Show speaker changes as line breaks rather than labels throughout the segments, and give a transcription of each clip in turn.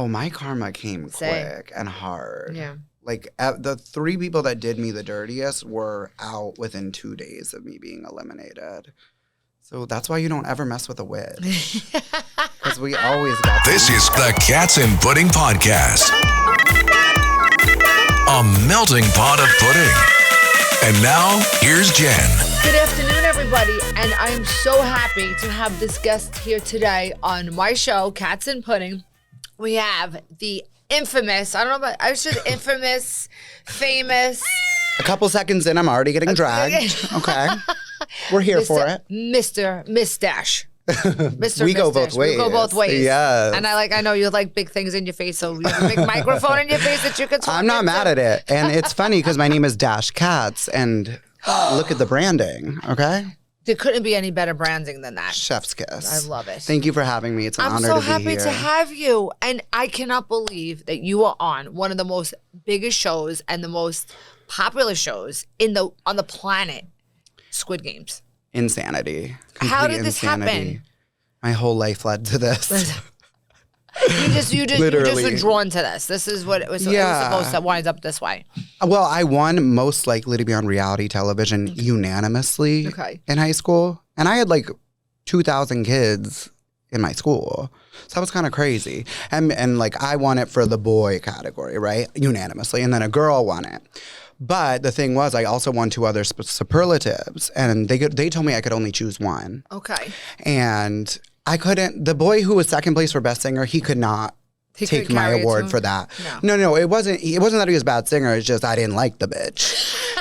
Oh, my karma came
Same.
quick and hard.
Yeah.
Like, the 3 people that did me the dirtiest were out within 2 days of me being eliminated. So that's why you don't ever mess with a witch. Because we always got...
This is the Katz and Pudding Podcast. A melting pot of pudding. And now, here's Jen.
Good afternoon, everybody, and I'm so happy to have this guest here today on my show, Katz and Pudding. We have the infamous, I don't know about, I should infamous, famous.
A couple seconds in, I'm already getting dragged. Okay. We're here for it.
Miss Dash. Mr.
We
Miss
go
Dash.
both ways.
We go both ways.
Yes.
And I know you like big things in your face, so you have a big microphone in your face that you can talk
I'm not
into.
mad at it. And it's funny because my name is Dash Katz, and look at the branding, okay?
There couldn't be any better branding than that.
Chef's kiss.
I love it.
Thank you for having me. It's an honor to be here.
I'm so happy to have you. And I cannot believe that you are on one of the most biggest shows and the most popular shows on the planet, Squid Games.
Insanity.
How
Complete
did this
insanity.
happen?
My whole life led to this.
You just
Literally.
were drawn to this. This is what it was,
Yeah.
it was supposed to wind up this way.
Well, I won most likely to be on reality television unanimously in high school. And I had like 2,000 kids in my school. So that was kind of crazy. And like I won it for the boy category, right? Unanimously. And then a girl won it. But the thing was, I also won 2 other superlatives. And they told me I could only choose one.
Okay.
And I couldn't. The boy who was second place for best singer, he could not take my award for that. No, it wasn't that he was a bad singer. It's just I didn't like the bitch.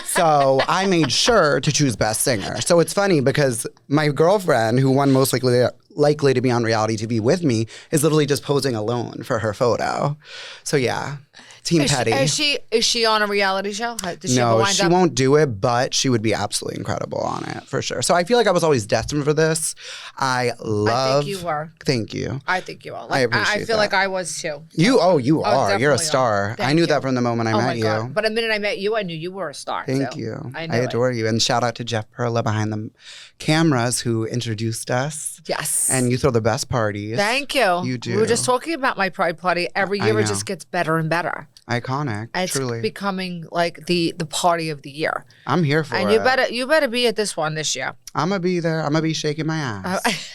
So I made sure to choose best singer. So it's funny because my girlfriend, who won most likely to be on reality TV with me, is literally just posing alone for her photo. So yeah. Team Petty.
Is she on a reality show? Does she
No,
wind
she
up?
won't do it, but she would be absolutely incredible on it, for sure. So I feel like I was always destined for this. I think
you were.
Thank you.
I think you are.
I appreciate
I feel
that.
like I was too.
You are. You're
definitely
a star.
are. Thank
I knew
you.
that from the moment I met
my
you.
God. But the minute I met you, I knew you were a star.
Thank
too.
you.
I
adore you. And shout out to Jeff Perla behind the cameras who introduced us.
Yes.
And you throw the best parties.
Thank you.
You do.
We were just talking about my Pride Party. Every year it just gets better and better.
Iconic.
It's
truly.
becoming like the party of the year.
I'm here for
and
it.
you better be at this one this year.
I'm going to be there. I'm going to be shaking my ass.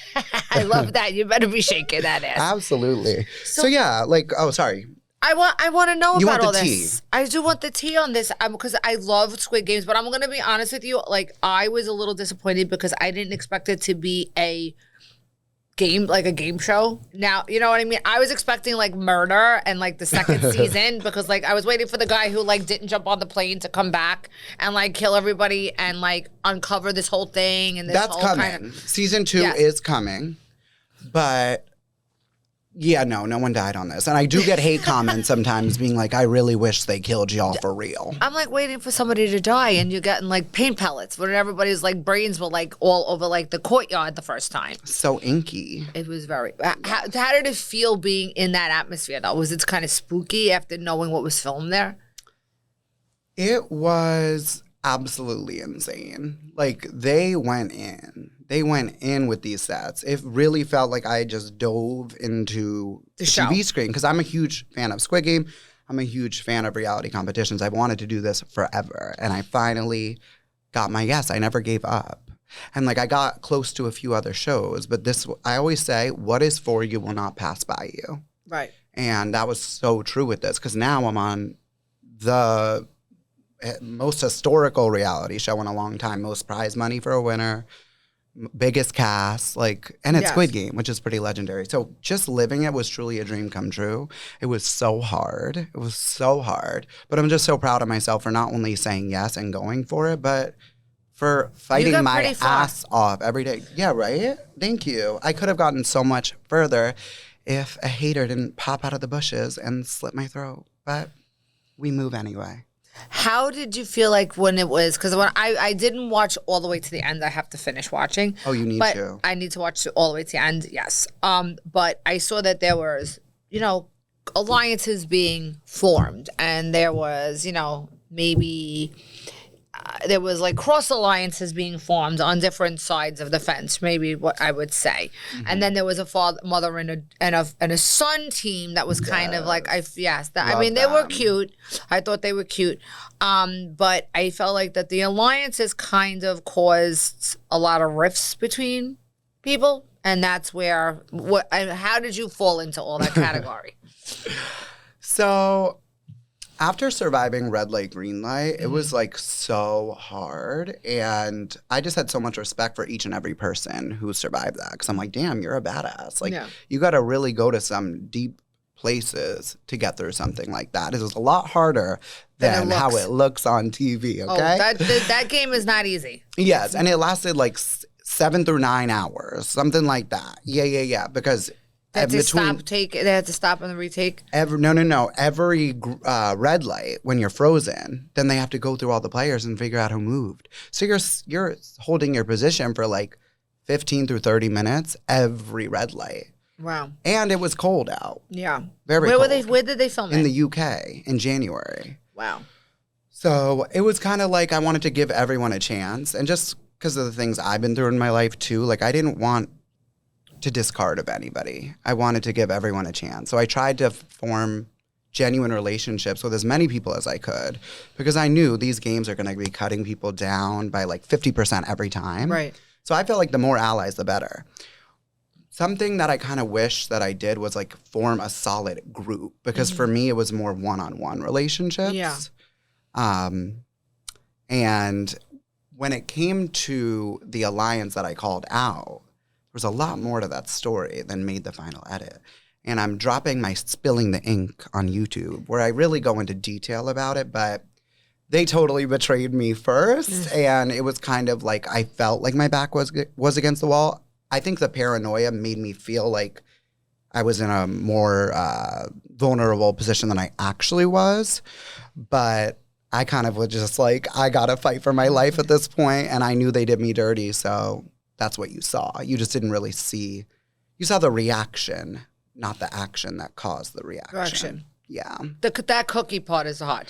I love that. You better be shaking that ass.
Absolutely. So yeah, sorry.
I want to know
You
about
want
all
the
this.
tea.
I do want the tea on this because I love Squid Games, but I'm going to be honest with you. Like, I was a little disappointed because I didn't expect it to be a game show. Now, you know what I mean? I was expecting like murder and like the second season because like I was waiting for the guy who like didn't jump on the plane to come back and like kill everybody and like uncover this whole thing and this
That's
whole
coming.
kind of
Season 2 is coming. But yeah, no one died on this. And I do get hate comments sometimes being like, I really wish they killed y'all for real.
I'm like waiting for somebody to die and you're getting like paint pellets when everybody's like brains were like all over like the courtyard the first time.
So inky.
It was very, how did it feel being in that atmosphere though? Was it kind of spooky after knowing what was filmed there?
It was absolutely insane. Like they went in with these sets. It really felt like I just dove into the TV screen because I'm a huge fan of Squid Game. I'm a huge fan of reality competitions. I've wanted to do this forever. And I finally got my yes. I never gave up. And like I got close to a few other shows, but this, I always say, what is for you will not pass by you.
Right.
And that was so true with this because now I'm on the most historical reality show in a long time, most prize money for a winner, biggest cast, and it's Squid Game, which is pretty legendary. So just living it was truly a dream come true. It was so hard. But I'm just so proud of myself for not only saying yes and going for it, but for fighting my ass off every day. Yeah, right? Thank you. I could have gotten so much further if a hater didn't pop out of the bushes and slit my throat. But we move anyway.
How did you feel like when it was, because when I didn't watch all the way to the end, I have to finish watching.
Oh, you need to.
I need to watch all the way to the end, yes. But I saw that there was, alliances being formed and there was, maybe there was like cross alliances being formed on different sides of the fence, maybe what I would say. And then there was a father, mother, and a son team that was kind of like I mean they were cute. I thought they were cute, but I felt like that the alliances kind of caused a lot of rifts between people, and that's where how did you fall into all that category?
So after surviving red light, green light, it was like so hard. And I just had so much respect for each and every person who survived that. Because I'm like, damn, you're a badass. Like, you got to really go to some deep places to get through something like that. It was a lot harder than how it looks on TV, okay?
Oh, that game is not easy.
Yes, and it lasted like 7 through 9 hours, something like that. Yeah, because...
They had to stop and retake?
Every red light, when you're frozen, then they have to go through all the players and figure out who moved. So you're holding your position for like 15 through 30 minutes every red light.
Wow.
And it was cold out.
Yeah.
Very cold.
Where did they film it?
In the UK in January.
Wow.
So it was kind of like I wanted to give everyone a chance. And just because of the things I've been through in my life too, like I didn't want to discard of anybody. I wanted to give everyone a chance. So I tried to form genuine relationships with as many people as I could because I knew these games are going to be cutting people down by like 50% every time.
Right.
So I felt like the more allies, the better. Something that I kind of wish that I did was like form a solid group because for me, it was more one-on-one relationships.
Yeah.
And when it came to the alliance that I called out, there's a lot more to that story than made the final edit. And I'm dropping my Spilling the Ink on YouTube where I really go into detail about it, but they totally betrayed me first. And it was kind of like I felt like my back was against the wall. I think the paranoia made me feel like I was in a more vulnerable position than I actually was. But I kind of was just like, I got to fight for my life at this point. And I knew they did me dirty, so... That's what you saw. You just didn't really see. You saw the reaction, not the action that caused the reaction. Yeah.
That cookie part is hard.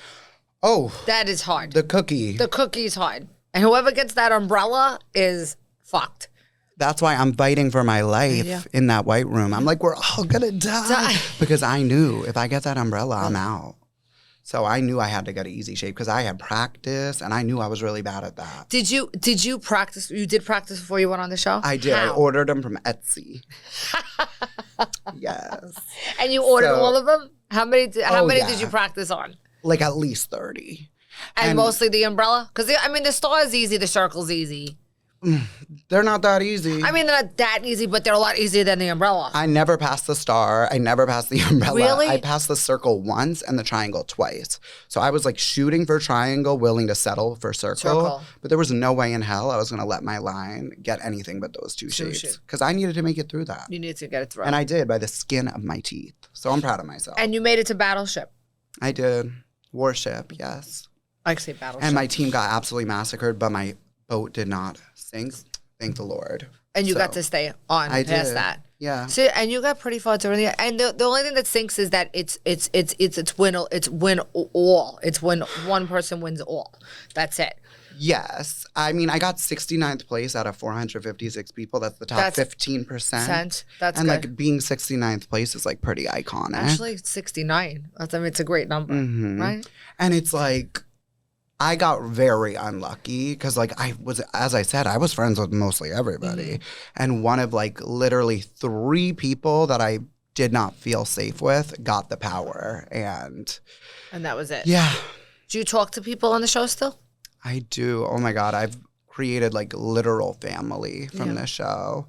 Oh.
That is hard.
The cookie.
The cookie's hard. And whoever gets that umbrella is fucked.
That's why I'm fighting for my life in that white room. I'm like, we're all going to die. Because I knew if I get that umbrella, I'm out. So I knew I had to get an easy shape because I had practice and I knew I was really bad at that.
Did you practice? You did practice before you went on the show?
I did. How? I ordered them from Etsy. Yes.
And you ordered all of them? How many did you practice on?
Like at least 30.
And mostly the umbrella? Because, I mean, the star is easy, the circle's easy.
They're not that easy.
I mean, they're not that easy, but they're a lot easier than the umbrella.
I never passed the star. I never passed the umbrella.
Really?
I passed the circle once and the triangle twice. So I was like shooting for triangle, willing to settle for circle. But there was no way in hell I was going to let my line get anything but those two shapes. Because I needed to make it through that.
You needed to get it through.
And I did by the skin of my teeth. So I'm proud of myself.
And you made it to Battleship.
I did. Warship, yes.
I say Battleship.
And my team got absolutely massacred, but my boat did not sink. Thank the Lord.
And you got to stay on past that.
Yeah.
So, and you got pretty far during the and the only thing that sinks is that it's win all. It's when one person wins all. That's it.
Yes. I mean, I got 69th place out of 456 people. That's the top 15%.
That's
and
good.
Like being 69th place is like pretty iconic.
Actually, 69. I mean, it's a great number, right?
And it's like I got very unlucky because, like, as I said, I was friends with mostly everybody. And one of, like, literally 3 people that I did not feel safe with got the power. And
that was it.
Yeah.
Do you talk to people on the show still?
I do. Oh, my God. I've created, like, literal family from this show.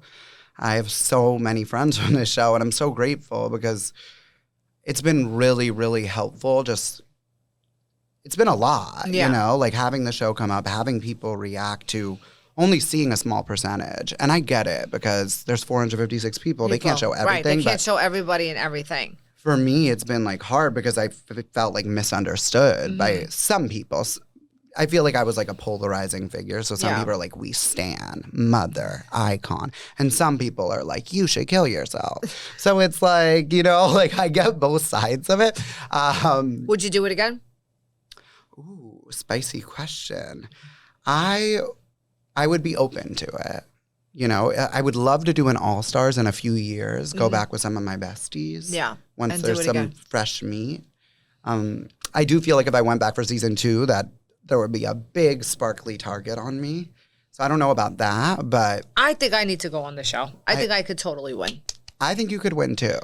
I have so many friends from this show, and I'm so grateful because it's been really, really helpful just – it's been a lot, you know, like having the show come up, having people react to only seeing a small percentage. And I get it because there's 456 people. They can't show everything.
Right, they can't show everybody and everything.
For me, it's been like hard because I felt like misunderstood by some people. I feel like I was like a polarizing figure. So some people are like, we stan, mother, icon. And some people are like, you should kill yourself. So it's like, you know, like I get both sides of it.
Would you do it again?
Ooh, spicy question. I would be open to it. You know, I would love to do an All-Stars in a few years, go back with some of my besties.
Yeah.
Once
and
there's
do it
some
again.
fresh meat. I do feel like if I went back for season 2, that there would be a big sparkly target on me. So I don't know about that, but
I think I need to go on the show. I think I could totally win.
I think you could win too.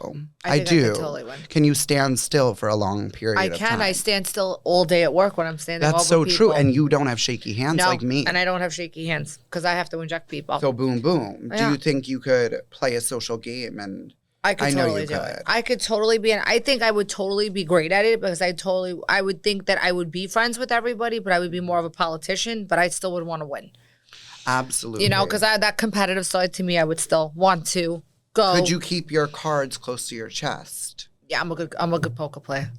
I think I
do.
could totally win.
Can you stand still for a long period
I
of
can.
time?
I stand still all day at work when I'm standing
That's
over
so true.
people.
And you don't have shaky hands
No,
like me.
and I don't have shaky hands because I have to inject people.
So boom, boom. Do
Yeah.
you think you could play a social game? And
I could
know
totally
you
do
could.
it. I could totally be, and I think I would totally be great at it because I would think that I would be friends with everybody, but I would be more of a politician, but I still would want to win.
Absolutely.
You know, because I that competitive side to me, I would still want to go.
Could you keep your cards close to your chest?
Yeah, I'm a good poker player.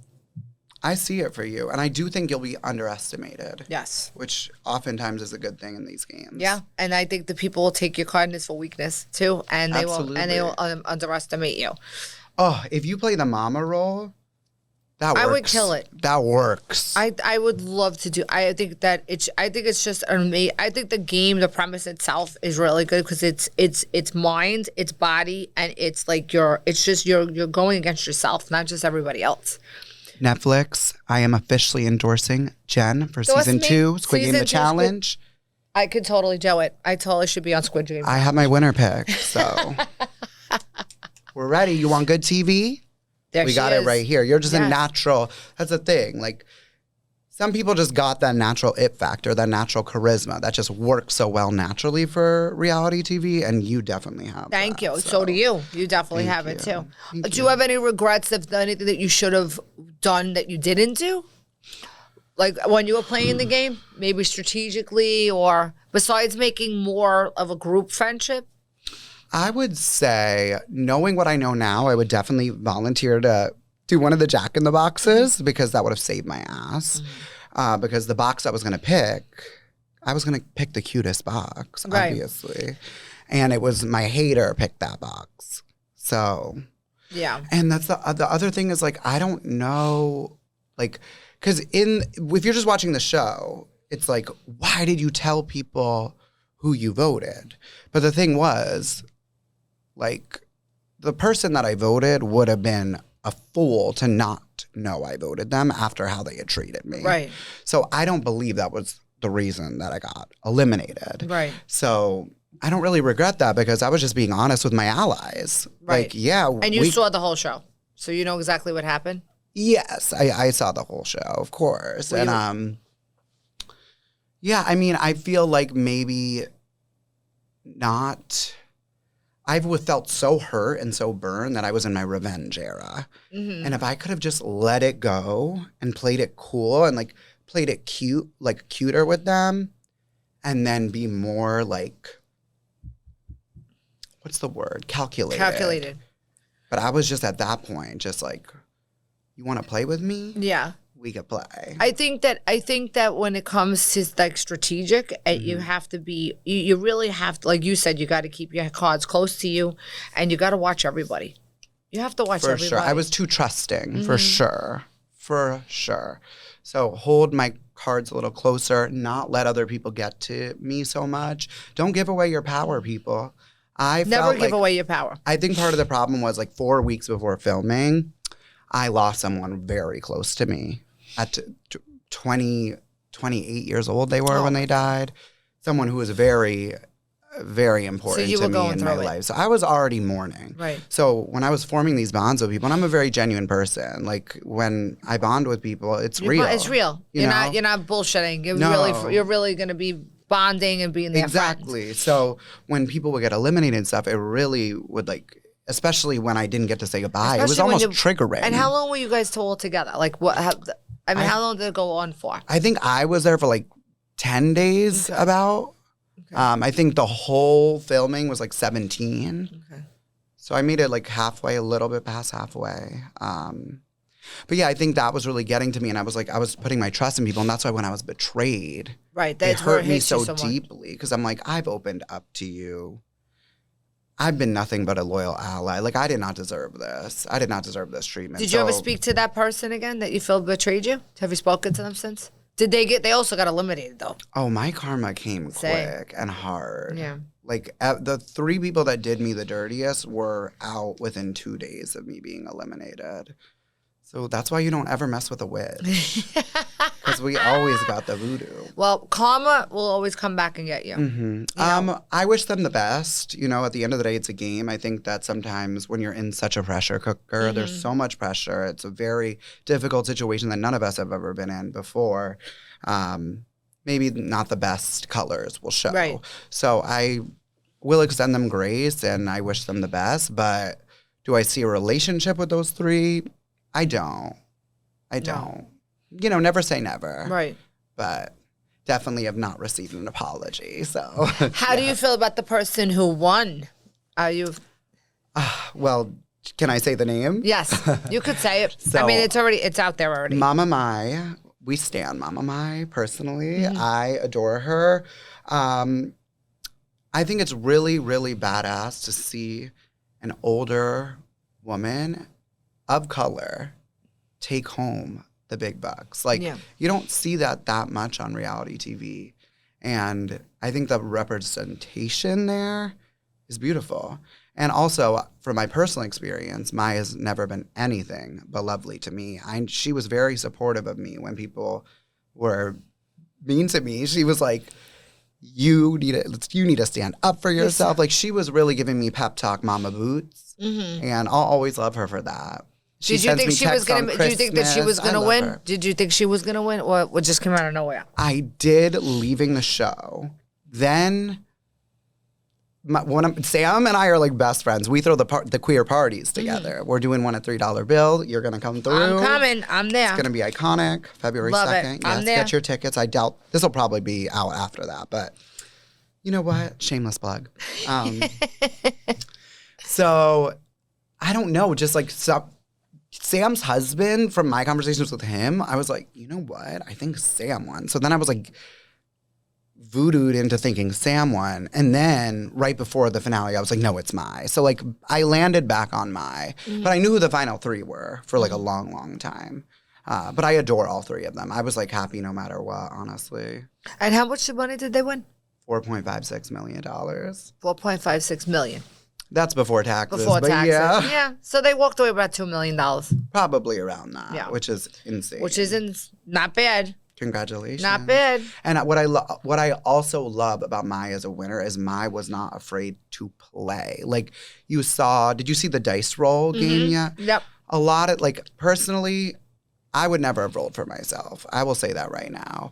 I see it for you. And I do think you'll be underestimated.
Yes.
Which oftentimes is a good thing in these games.
Yeah, and I think the people will take your kindness for weakness too, and they will underestimate you.
Oh, if you play the mama role, that works.
I would kill it.
That works.
I would love to do. I think it's just amazing. I think the game, the premise itself is really good because it's mind, it's body, and it's like you're going against yourself, not just everybody else.
Netflix, I am officially endorsing Jen for
Endorse
season
me.
2, Squid Game
Season
The
2,
Challenge.
I could totally do it. I totally should be on Squid Game.
I have my winner pick, so we're ready. You want good TV?
There
We
she
got
is.
it right here. You're just a
Yes.
natural. That's the thing. Like, some people just got that natural it factor, that natural charisma that just works so well naturally for reality TV, and you definitely have
Thank
that,
you. So do you. You definitely
Thank
have it
you.
too.
Thank
Do you have any regrets of anything that you should have done that you didn't do? Like when you were playing the game, maybe strategically, or besides making more of a group friendship?
I would say, knowing what I know now, I would definitely volunteer to do one of the Jack in the Boxes because that would have saved my ass. Because the box I was going to pick, I was going to pick the cutest box,
Right.
obviously. And it was my hater picked that box. So,
Yeah.
and that's the other thing is like, I don't know, like, because if you're just watching the show, it's like, why did you tell people who you voted? But the thing was, like, the person that I voted would have been a fool to not know I voted them after how they had treated me.
Right.
So I don't believe that was the reason that I got eliminated.
Right.
So I don't really regret that because I was just being honest with my allies.
Right.
Like, yeah.
And you saw the whole show, so you know exactly what happened.
Yes, I saw the whole show, of course.
Were
And yeah, I mean, I feel like maybe not. I felt so hurt and so burned that I was in my revenge era.
Mm-hmm.
And if I could have just let it go and played it cool and like played it cute, like cuter with them, and then be more like, what's the word? Calculated. But I was just at that point, just like, you want to play with me?
Yeah.
We could play.
I think that when it comes to like strategic, you have to be, you really have to, like you said, you got to keep your cards close to you, and you got to watch everybody. You have to watch
For
everybody.
sure. I was too trusting, for sure. For sure. So hold my cards a little closer, not let other people get to me so much. Don't give away your power, people.
Never give away your power.
I think part of the problem was like 4 weeks before filming, I lost someone very close to me. At 28 years old they were when they died. Someone who was very, very important
you
to
were
me
going
in
through
my
it.
life. So I was already mourning.
Right.
So when I was forming these bonds with people, and I'm a very genuine person. Like when I bond with people, it's real.
It's real.
You know?
You're not bullshitting.
No.
You're really going to be bonding and being there.
Exactly. So when people would get eliminated and stuff, it really would like, especially when I didn't get to say goodbye, it was
Especially when
almost triggering.
And how long were you guys all together? Like what? How long did it go on for?
I think I was there for like 10 days about. I think the whole filming was like 17.
Okay.
So I made it like halfway, a little bit past halfway. But yeah, I think that was really getting to me. And I was like, I was putting my trust in people. And that's why when I was betrayed,
Right.
it
That's where
hurt
it
me
hits
so
you much.
deeply. Because I'm like, I've opened up to you. I've been nothing but a loyal ally. Like, I did not deserve this. I did not deserve this treatment.
Did you ever
So-
speak to that person again that you feel betrayed you? Have you spoken to them since? They also got eliminated though.
Oh, my karma came
Same.
quick and hard.
Yeah.
Like the 3 people that did me the dirtiest were out within 2 days of me being eliminated. So that's why you don't ever mess with a witch. Because we always got the voodoo.
Well, karma will always come back and get you.
Mm-hmm. I wish them the best. You know, at the end of the day, it's a game. I think that sometimes when you're in such a pressure cooker, there's so much pressure. It's a very difficult situation that none of us have ever been in before. Maybe not the best colors will show.
Right.
So I will extend them grace and I wish them the best. But do I see a relationship with those 3? I don't. You know, never say never.
Right.
But definitely have not received an apology. So
How do you feel about the person who won? Are you?
well, can I say the name?
Yes, you could say it. I
So-
mean, it's out there already.
Mama Mai. We stan Mama Mai personally. I adore her. I think it's really, really badass to see an older woman of color take home the big bucks. Like, you don't see that much on reality TV. And I think the representation there is beautiful. And also, from my personal experience, Mai has never been anything but lovely to me. She was very supportive of me when people were mean to me. She was like, you need to stand up for yourself. Like, she was really giving me pep talk, Mama Boots. And I'll always love her for that.
Did you think she was gonna? Did you think that she was gonna win?
Her.
Did you think she was gonna win, or what just came out of nowhere?
I did leaving the show. Then Sam and I are like best friends. We throw the queer parties together. We're doing one at $3 bill. You're gonna come through.
I'm coming. I'm there.
It's gonna be iconic. February
Love
2nd.
it. I'm
Yes,
there.
get your tickets. I doubt this will probably be out after that, but you know what? Shameless plug. So I don't know. Just like Sam's husband, from my conversations with him, I was like, you know what? I think Sam won. So then I was like voodooed into thinking Sam won. And then right before the finale, I was like, no, it's Mai. So like I landed back on Mai. But I knew who the final 3 were for like a long, long time. But I adore all 3 of them. I was like happy no matter what, honestly.
And how much money did they win?
$4.56 million.
4.56 million.
That's before taxes.
Before
but
taxes.
Yeah,
So they walked away with about $2 million,
probably around that,
Yeah.
which is insane.
which isn't not bad.
Congratulations.
Not bad.
And what I also love about Mai as a winner is Mai was not afraid to play. Like did you see the dice roll game yet?
Yep.
A lot of, like, personally, I would never have rolled for myself. I will say that right now.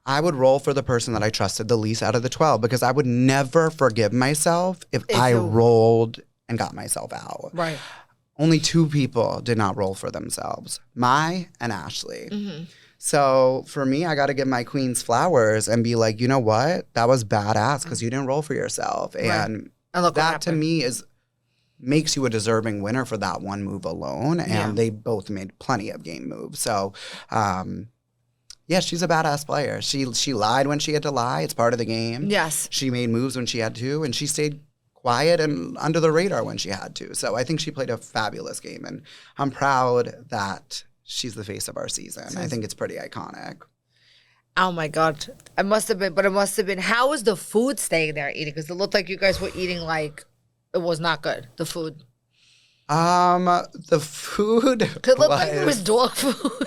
I would roll for the person that I trusted the least out of the 12 because I would never forgive myself if I rolled and got myself out.
Right.
Only 2 people did not roll for themselves, Mai and Ashley. So for me, I got to give my queens flowers and be like, you know what? That was badass because you didn't roll for yourself. And
And look what
that to
happened.
me makes you a deserving winner for that one move alone. And they both made plenty of game moves. So, yeah, she's a badass player. She lied when she had to lie. It's part of the game.
Yes.
She made moves when she had to, and she stayed quiet and under the radar when she had to. So I think she played a fabulous game, and I'm proud that she's the face of our season. I think it's pretty iconic.
Oh my God. It must have been. How was the food staying there eating? Because it looked like you guys were eating like it was not good. The food.
The food.
It looked like it was dog food.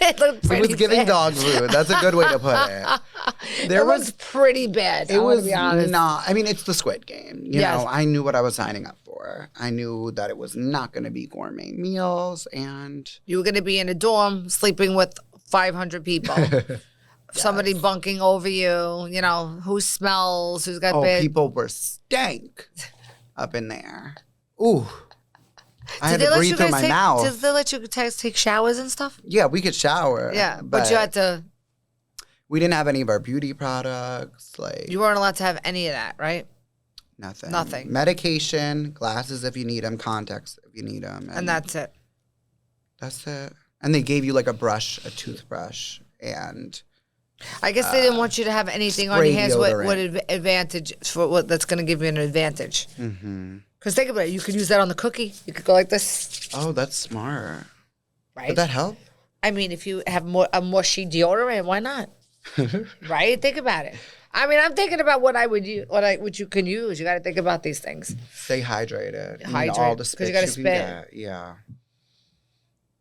It looked pretty
It was giving
bad.
dog food. That's a good way to put it.
It was pretty bad.
It was
be honest.
not. I mean, it's the Squid Game. You
Yes.
know, I knew what I was signing up for. I knew that it was not going to be gourmet meals, and
You were going to be in a dorm sleeping with 500 people. Somebody bunking over you. You know, who smells, who's got bad.
people were stank up in there. Ooh, I had
Did
to
they let
breathe
you
through
guys
my
take?
mouth.
Did they let you take showers and stuff?
Yeah, we could shower.
Yeah, but you had to.
We didn't have any of our beauty products. Like
You weren't allowed to have any of that, right?
nothing.
Nothing.
Medication, glasses if you need them, contacts if you need them,
And that's it.
That's it. And they gave you like a brush, a toothbrush, and
I guess they didn't want you to have anything on
spray
your hands.
deodorant.
What advantage for what that's going to give you an advantage? Because think about it, you could use that on the cookie. You could go like this,
oh, that's smart.
right?
Would that help?
I mean, if you have a mushy deodorant, why not? Right? Think about it. I mean, I'm thinking about what you can use. You got to think about these things.
Stay hydrated.
Hydrate,
All the
'cause
spit
you gotta
can
spit.
get. Yeah.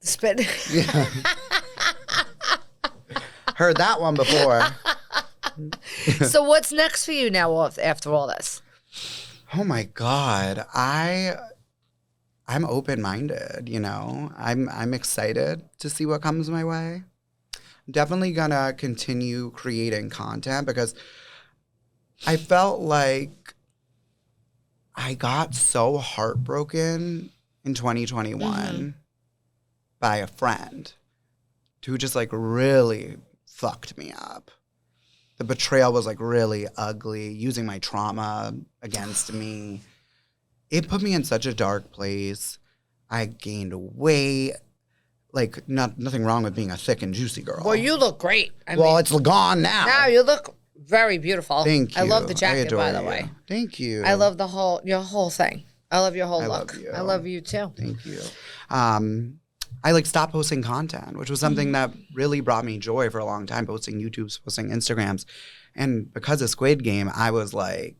Spit.
Yeah. Heard that one before.
So what's next for you now after all this?
Oh my God. I'm open-minded, you know. I'm excited to see what comes my way. I'm definitely gonna continue creating content because I felt like I got so heartbroken in 2021 by a friend who just like really fucked me up. The betrayal was like really ugly, using my trauma against me. It put me in such a dark place. I gained weight. Like, nothing wrong with being a thick and juicy girl.
Well, you look great. I
well,
mean,
it's gone now.
now you look very beautiful.
Thank you.
I love the
I
jacket,
adore
by the
you.
way.
Thank you.
I love your whole thing. I love your whole look.
Love you.
I love you too.
Thank you. I like stopped posting content, which was something that really brought me joy for a long time, posting YouTubes, posting Instagrams. And because of Squid Game, I was like,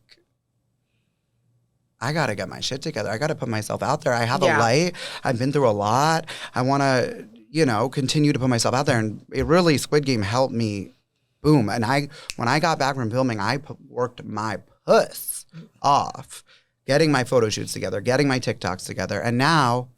I got to get my shit together. I got to put myself out there. I have a light. I've been through a lot. I want to, continue to put myself out there. And it really, Squid Game helped me, boom. And when I got back from filming, I worked my puss off, getting my photo shoots together, getting my TikToks together. And now,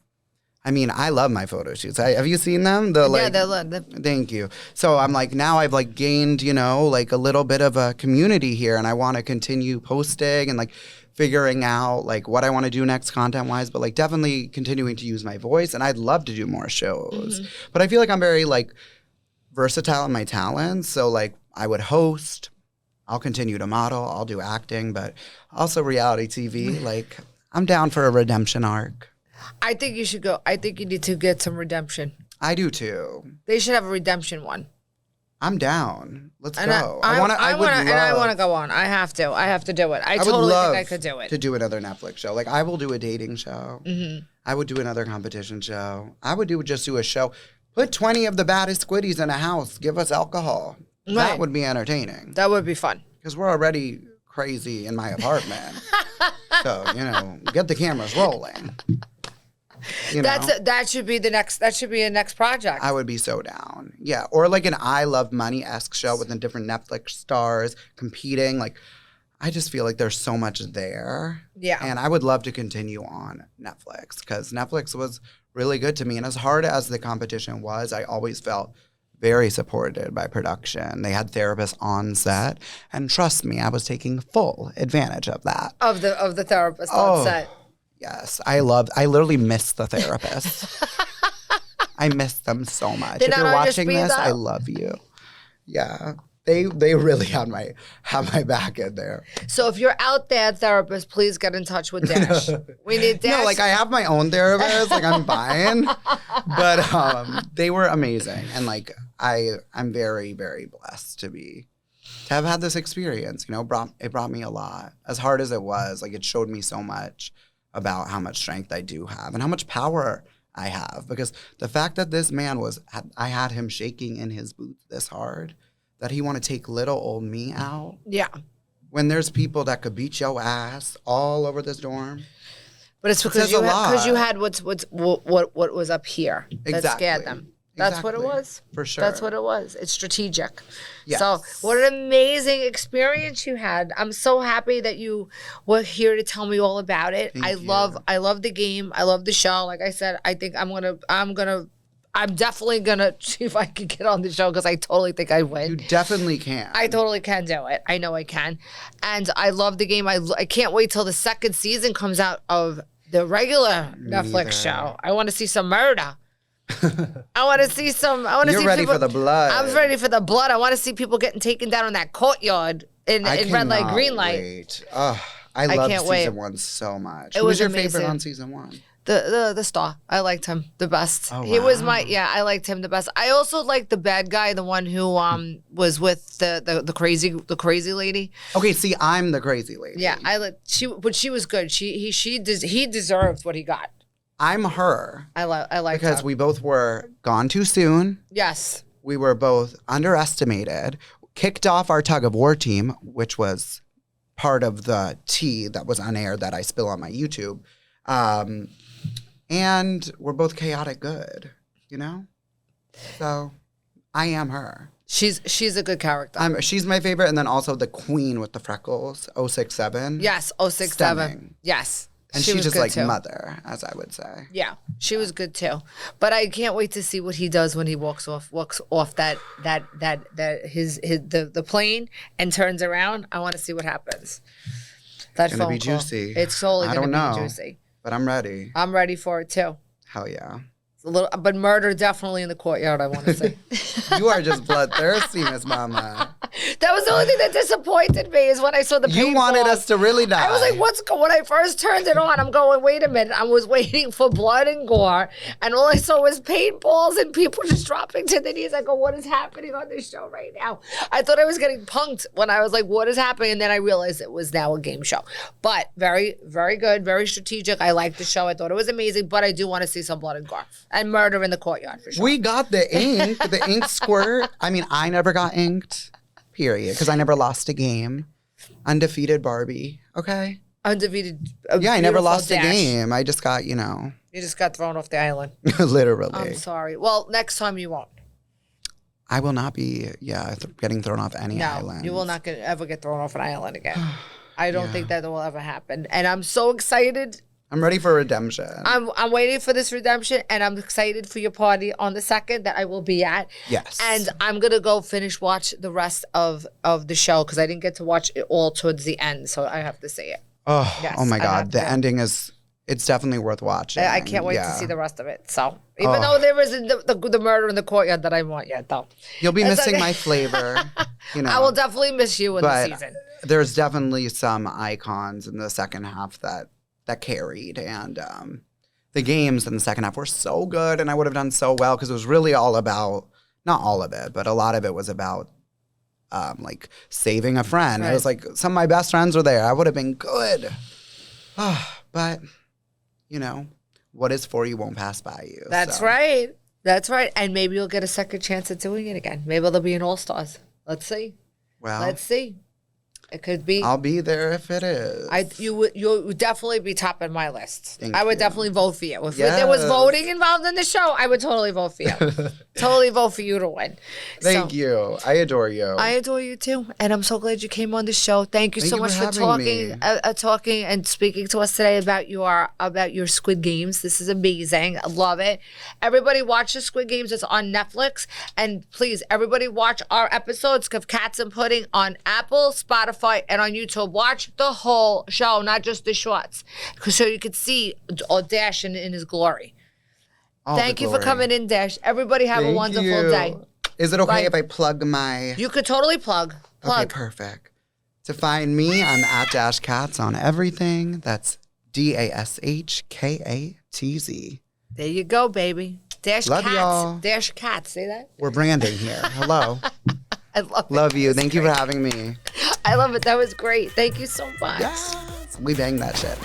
I mean, I love my photo shoots. Have you seen them? Thank you. So I'm like, now I've like gained, like a little bit of a community here, and I want to continue posting and like figuring out like what I want to do next content wise, but like definitely continuing to use my voice. And I'd love to do more shows, but I feel like I'm very like versatile in my talents. So like I would host, I'll continue to model, I'll do acting, but also reality TV. Like I'm down for a redemption arc.
I think you should go. I think you need to get some redemption.
I do too.
They should have a redemption one.
I'm down. Let's
and
go.
I want to go on. I have to do it. I totally think I could do it.
To do another Netflix show. Like I will do a dating show. I would do another competition show. I would just do a show. Put 20 of the baddest squiddies in a house. Give us alcohol. Right. That would be entertaining.
That would be fun.
Because we're already crazy in my apartment. So, get the cameras rolling.
That should be the next. That should be a next project.
I would be so down. Yeah, or like an I Love Money-esque show with the different Netflix stars competing. Like, I just feel like there's so much there.
Yeah,
and I would love to continue on Netflix because Netflix was really good to me. And as hard as the competition was, I always felt very supported by production. They had therapists on set, and trust me, I was taking full advantage of that.
Of the therapist on set.
Yes, I literally miss the therapists. I miss them so much. If you're watching this, I love you. Yeah, they really had my back in there.
So if you're out there, therapist, please get in touch with Dash. We need Dash.
No, like I have my own therapist. Like I'm fine, but they were amazing, and like I'm very, very blessed to have had this experience. It brought me a lot. As hard as it was, like it showed me so much about how much strength I do have and how much power I have. Because the fact that this man I had him shaking in his boots this hard, that he want to take little old me out.
Yeah.
When there's people that could beat your ass all over this dorm.
But it's because you had what was up here that scared them. That's what it was.
For sure.
That's what it was. It's strategic.
Yes.
So what an amazing experience you had. I'm so happy that you were here to tell me all about it. I love the game. I love the show. Like I said, I think I'm definitely gonna see if I can get on the show because I totally think I win.
You definitely can.
I totally can do it. I know I can. And I love the game. I can't wait till the second season comes out of the regular Netflix show. I want to see some murder. I want to see some.
You're ready for the blood.
I'm ready for the blood. I want to see people getting taken down in that courtyard in red light, green light.
Wait. Oh, I loved season 1 so much. Who was your favorite on season 1?
The star. I liked him the best.
Oh, wow.
He was I liked him the best. I also liked the bad guy, the one who was with the crazy lady.
Okay, see, I'm the crazy lady.
Yeah, but she was good. He deserved what he got.
I'm her.
I like
because
her.
we both were gone too soon.
Yes.
We were both underestimated, kicked off our tug of war team, which was part of the tea that was unaired that I spill on my YouTube. And we're both chaotic good, you know? So I am her.
She's a good character.
She's my favorite. And then also the queen with the freckles, 067.
Yes, 067.
Stunning.
Yes.
And
she
she's
was
just
good
like
too.
mother, as I would say.
Yeah, she was good too. But I can't wait to see what he does when he walks off the plane and turns around. I want to see what happens. That
It's gonna
phone
be
call.
juicy.
It's totally
I
going
don't
to be
know.
juicy.
But I'm ready.
I'm ready for it too.
Hell yeah.
It's a little, but murder definitely in the courtyard. I want to say.
You are just bloodthirsty, Miss Mama.
That was the only thing that disappointed me is when I saw the
You wanted
paintballs.
us to really die.
I was like, when I first turned it on, I'm going, wait a minute. I was waiting for blood and gore, and all I saw was paintballs and people just dropping to their knees. I go, what is happening on this show right now? I thought I was getting punked when I was like, what is happening? And then I realized it was now a game show. But very, very good, very strategic. I liked the show. I thought it was amazing, but I do want to see some blood and gore and murder in the courtyard for sure.
We got the ink squirt. I mean, I never got inked, period, because I never lost a game. Undefeated Barbie, okay?
Undefeated.
Yeah, I never lost
Dash.
a game. I just got, you know,
You just got thrown off the island.
literally.
I'm sorry. Well, next time you won't.
I will not be, getting thrown off any
No,
island.
you will not ever get thrown off an island again. I don't think that will ever happen. And I'm so excited.
I'm ready for redemption.
I'm waiting for this redemption, and I'm excited for your party on the 2nd that I will be at.
Yes.
And I'm going to go watch the rest of the show because I didn't get to watch it all towards the end, so I have to see it.
Oh,
Yes,
oh my
I
God.
have
The
to.
ending it's definitely worth watching.
I can't wait to see the rest of it. So even
Oh.
though there isn't the murder in the courtyard that I want yet, though.
You'll be
It's
missing
okay.
my flavor, you know.
I will definitely miss you in the
but
season.
there's definitely some icons in the second half that carried, and the games in the second half were so good, and I would have done so well because it was really all about, not all of it, but a lot of it was about like saving a friend. It was like some of my best friends were there. I would have been good. But, you know, what is for you won't pass by you.
That's
so.
right. That's right. And maybe you'll get a second chance at doing it again. Maybe they'll be an All-Stars. Let's see.
Well,
Let's see. It could be.
I'll be there if it is.
You would definitely be top on my list.
Thank
I would
you.
definitely vote for you. If there was
Yes.
voting involved in the show, I would totally vote for you. Totally vote for you to win.
Thank you. I adore you.
I adore you too, and I'm so glad you came on the show. Thank you
Thank
so
you
much
for
for
having
talking and speaking to us today about your Squid Games. This is amazing. I love it. Everybody watch the Squid Games. It's on Netflix, and please, everybody watch our episodes of Katz and Pudding on Apple, Spotify, and on YouTube. Watch the whole show, not just the shorts, so you could see Dash in his glory.
All the
Thank you for
glory.
coming in, Dash. Everybody have a
Thank
wonderful
you.
day.
Is it okay
Bye.
if I plug my...
You could totally plug.
Okay, perfect. To find me, I'm at Dash Katz on everything. That's DASHKATZ.
There you go, baby. Dash
Love
Katz.
y'all.
Dash Katz. Say that?
We're branding here. Hello.
I love it.
Love you.
That was
Thank you for
great.
having me.
I love it. That was great. Thank you so much.
Yes. We bang that shit.